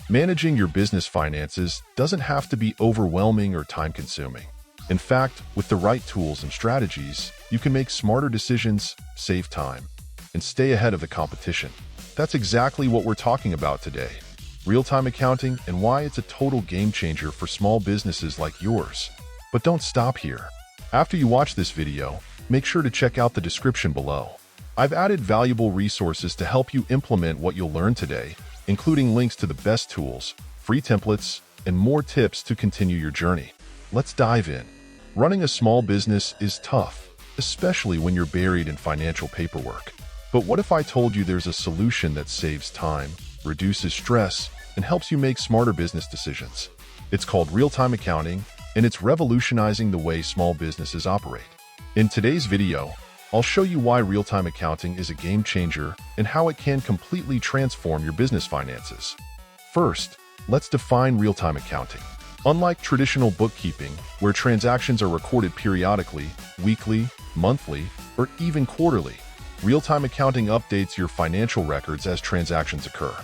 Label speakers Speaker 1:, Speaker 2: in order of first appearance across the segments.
Speaker 1: Managing your business finances doesn't have to be overwhelming or time-consuming. In fact, with the right tools and strategies, you can make smarter decisions, save time, and stay ahead of the competition. That's exactly what we're talking about today. Real-time accounting and why it's a total game changer for small businesses like yours. But don't stop here. After you watch this video, make sure to check out the description below. I've added valuable resources to help you implement what you'll learn today, including links to the best tools, free templates, and more tips to continue your journey. Let's dive in. Running a small business is tough, especially when you're buried in financial paperwork. But what if I told you there's a solution that saves time, reduces stress, and helps you make smarter business decisions? It's called real-time accounting, and it's revolutionizing the way small businesses operate. In today's video, I'll show you why real-time accounting is a game changer and how it can completely transform your business finances. First, let's define real-time accounting. Unlike traditional bookkeeping, where transactions are recorded periodically, weekly, monthly, or even quarterly, real-time accounting updates your financial records as transactions occur.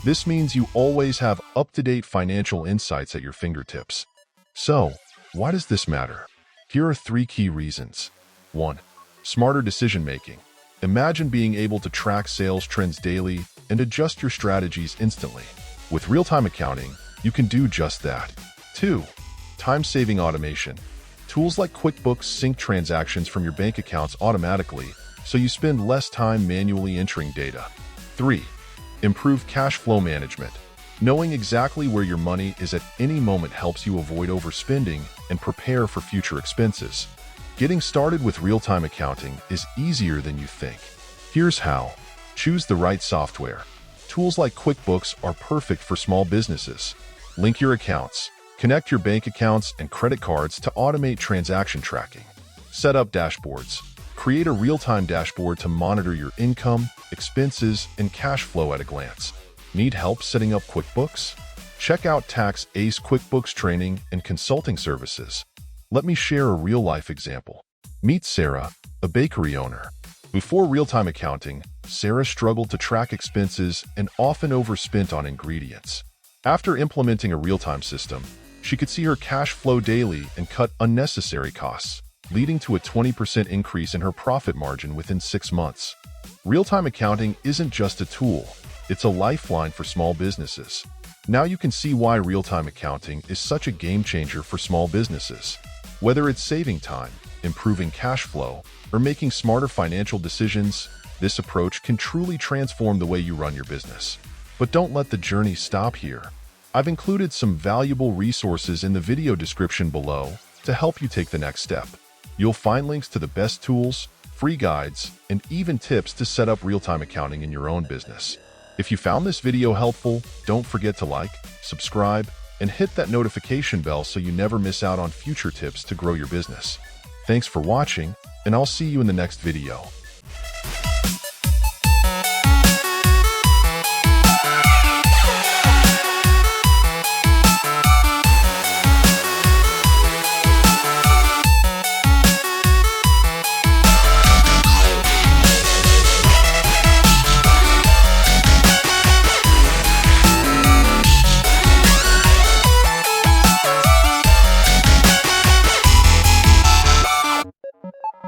Speaker 1: This means you always have up-to-date financial insights at your fingertips. So, why does this matter? Here are 3 key reasons. 1. Smarter decision-making. Imagine being able to track sales trends daily and adjust your strategies instantly. With real-time accounting, you can do just that. 2. Time-saving automation. Tools like QuickBooks sync transactions from your bank accounts automatically, so you spend less time manually entering data. 3. Improved cash flow management. Knowing exactly where your money is at any moment helps you avoid overspending and prepare for future expenses. Getting started with real-time accounting is easier than you think. Here's how. Choose the right software. Tools like QuickBooks are perfect for small businesses. Link your accounts. Connect your bank accounts and credit cards to automate transaction tracking. Set up dashboards. Create a real-time dashboard to monitor your income, expenses, and cash flow at a glance. Need help setting up QuickBooks? Check out Tax Ace QuickBooks training and consulting services. Let me share a real-life example. Meet Sarah, a bakery owner. Before real-time accounting, Sarah struggled to track expenses and often overspent on ingredients. After implementing a real-time system, she could see her cash flow daily and cut unnecessary costs, leading to a 20% increase in her profit margin within 6 months. Real-time accounting isn't just a tool, it's a lifeline for small businesses. Now you can see why real-time accounting is such a game changer for small businesses. Whether it's saving time, improving cash flow, or making smarter financial decisions, this approach can truly transform the way you run your business. But don't let the journey stop here. I've included some valuable resources in the video description below to help you take the next step. You'll find links to the best tools, free guides, and even tips to set up real-time accounting in your own business. If you found this video helpful, don't forget to like, subscribe, and hit that notification bell so you never miss out on future tips to grow your business. Thanks for watching, and I'll see you in the next video.